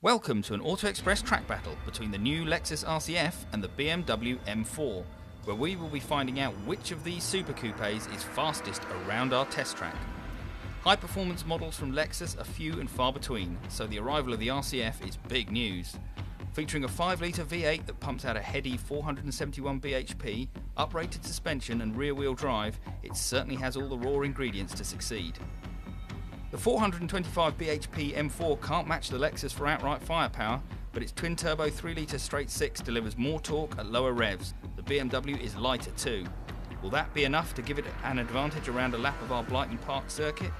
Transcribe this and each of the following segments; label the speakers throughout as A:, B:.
A: Welcome to an Auto Express track battle between the new Lexus RCF and the BMW M4, where we will be finding out which of these super coupes is fastest around our test track. High performance models from Lexus are few and far between, so the arrival of the RCF is big news. Featuring a 5-litre V8 that pumps out a heady 471 bhp, uprated suspension and rear-wheel drive, it certainly has all the raw ingredients to succeed. The 425 bhp M4 can't match the Lexus for outright firepower, but its twin-turbo 3-litre straight-six delivers more torque at lower revs. The BMW is lighter too. Will that be enough to give it an advantage around a lap of our Brighton Park circuit?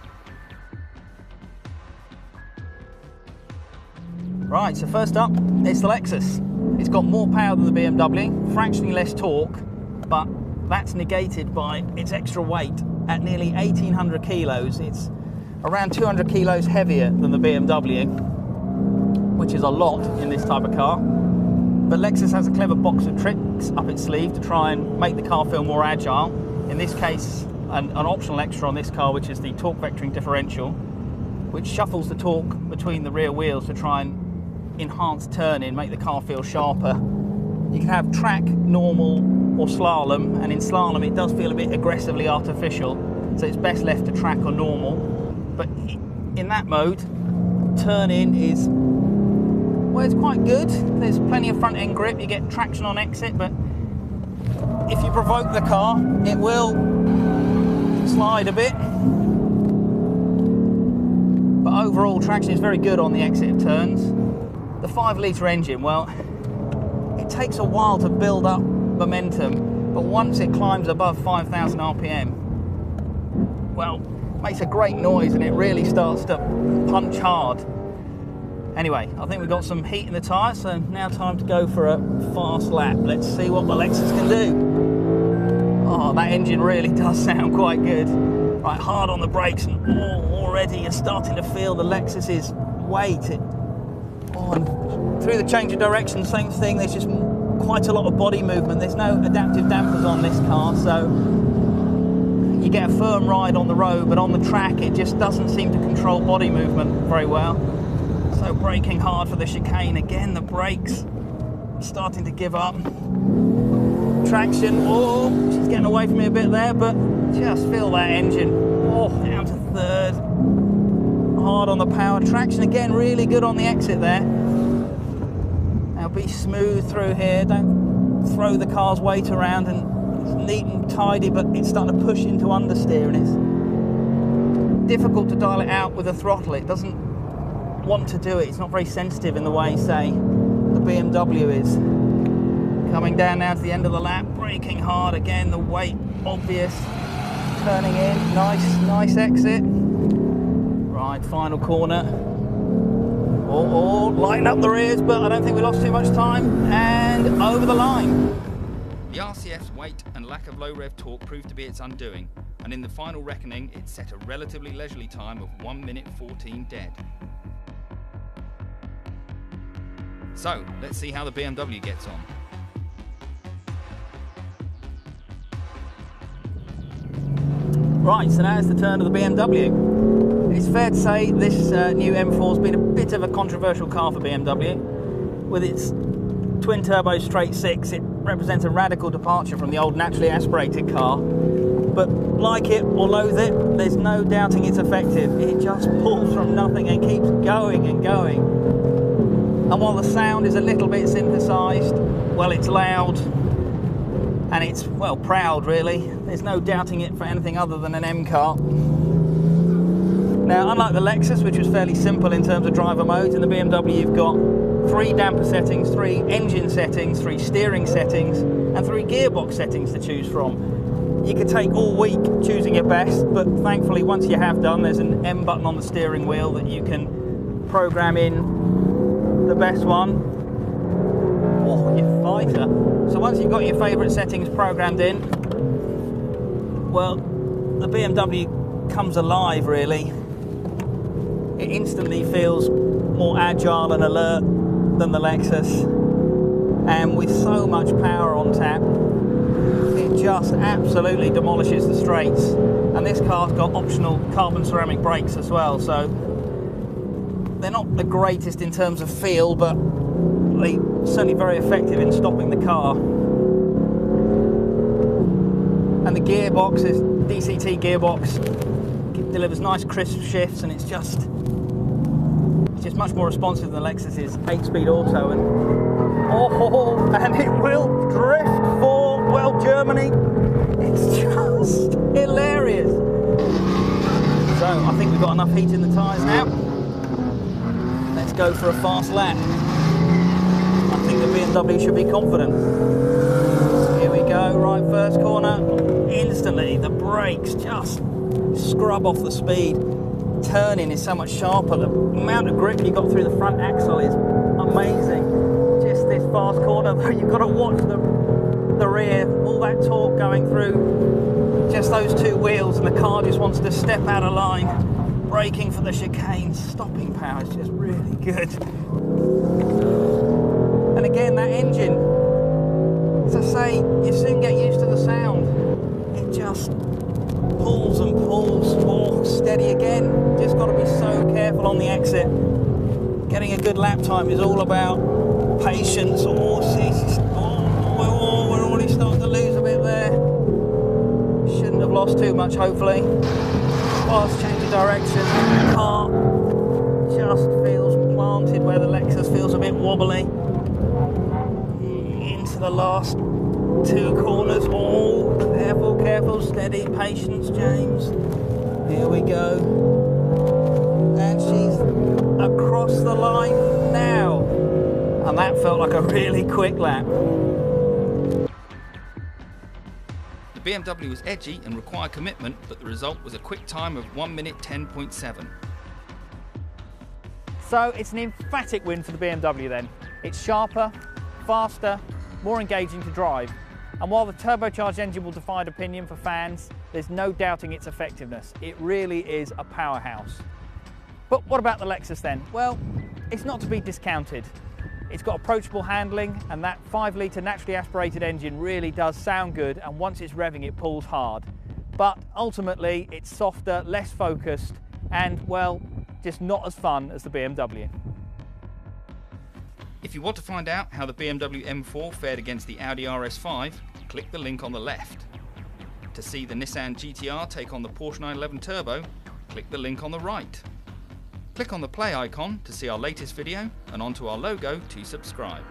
B: Right, so first up, it's the Lexus. It's got more power than the BMW, fractionally less torque, but that's negated by its extra weight. At nearly 1,800 kilos, it's around 200 kilos heavier than the BMW, which is a lot in this type of car. But Lexus has a clever box of tricks up its sleeve to try and make the car feel more agile. In this case, an optional extra on this car, which is the torque vectoring differential, which shuffles the torque between the rear wheels to try and enhance turning, make the car feel sharper. You can have track, normal or slalom, and in slalom it does feel a bit aggressively artificial, so it's best left to track or normal. But in that mode, turn-in is, well, it's quite good. There's plenty of front-end grip, you get traction on exit, but if you provoke the car, it will slide a bit. But overall, traction is very good on the exit turns. The 5-litre engine, well, it takes a while to build up momentum, but once it climbs above 5,000 RPM, well, makes a great noise and it really starts to punch hard. Anyway, I think we've got some heat in the tyres, so now time to go for a fast lap. Let's see what the Lexus can do. Oh, that engine really does sound quite good. Right, hard on the brakes, and already you're starting to feel the Lexus's weight. And through the change of direction, same thing, there's just quite a lot of body movement. There's no adaptive dampers on this car, so you get a firm ride on the road, but on the track it just doesn't seem to control body movement very well. So braking hard for the chicane. Again, the brakes starting to give up. Traction, oh, she's getting away from me a bit there, but just feel that engine. Oh, down to third. Hard on the power. Traction again, really good on the exit there. Now be smooth through here, don't throw the car's weight around, and it's neat and tidy, but it's starting to push into understeer, and it's difficult to dial it out with a throttle. It doesn't want to do it. It's not very sensitive in the way, say, the BMW is. Coming down now to the end of the lap, braking hard again, the weight obvious. Turning in, nice exit. Right, final corner. Oh, lighten up the rears, but I don't think we lost too much time, and over the line.
A: The RCF's weight and lack of low rev torque proved to be its undoing, and in the final reckoning it set a relatively leisurely time of 1 minute 14 dead. So, let's see how the BMW gets on.
B: Right, so now it's the turn of the BMW. It's fair to say this new M4 has been a bit of a controversial car for BMW. With its twin-turbo straight-six, it represents a radical departure from the old naturally aspirated car. But like it or loathe it, there's no doubting it's effective. It just pulls from nothing and keeps going and going. And while the sound is a little bit synthesized, well, it's loud and it's, well, proud really. There's no doubting it for anything other than an M car. Now, unlike the Lexus, which was fairly simple in terms of driver modes, in the BMW you've got 3 damper settings, 3 engine settings, 3 steering settings, and 3 gearbox settings to choose from. You could take all week choosing your best, but thankfully once you have done, there's an M button on the steering wheel that you can program in the best one. Oh, you fighter. So once you've got your favourite settings programmed in, well, the BMW comes alive really. It instantly feels more agile and alert than the Lexus, and with so much power on tap, it just absolutely demolishes the straights. And this car's got optional carbon ceramic brakes as well, so They're not the greatest in terms of feel, but they're certainly very effective in stopping the car. And the gearbox is DCT gearbox. It delivers nice crisp shifts, and it's just much more responsive than the Lexus's 8-speed auto. And it will drift for, well, Germany. It's just hilarious. So I think we've got enough heat in the tyres now. Let's go for a fast lap. I think the BMW should be confident. Here we go, right first corner. Instantly the brakes just scrub off the speed. Turning is so much sharper. The amount of grip you got through the front axle is amazing. Just this fast corner though, you've got to watch the rear, all that torque going through just those two wheels, and the car just wants to step out of line. Braking for the chicane, stopping power is just really good. And again, that engine, as I say, you soon get used to the sound. It just pulls and pulls. Oh, steady again. Just got to be so careful on the exit. Getting a good lap time is all about patience. We're already starting to lose a bit there. Shouldn't have lost too much, hopefully. Fast change of direction. The car just feels planted where the Lexus feels a bit wobbly. Into the last two corners. Oh, careful, careful, steady, patience, James. Here we go. And she's across the line now. And that felt like a really quick lap.
A: The BMW was edgy and required commitment, but the result was a quick time of 1 minute 10.7.
B: So it's an emphatic win for the BMW then. It's sharper, faster, more engaging to drive. And while the turbocharged engine will defy opinion for fans, there's no doubting its effectiveness. It really is a powerhouse. But what about the Lexus then? Well, it's not to be discounted. It's got approachable handling, and that 5-litre naturally aspirated engine really does sound good, and once it's revving it pulls hard. But ultimately it's softer, less focused, and well, just not as fun as the BMW.
A: If you want to find out how the BMW M4 fared against the Audi RS5, click the link on the left. To see the Nissan GT-R take on the Porsche 911 Turbo, click the link on the right. Click on the play icon to see our latest video and onto our logo to subscribe.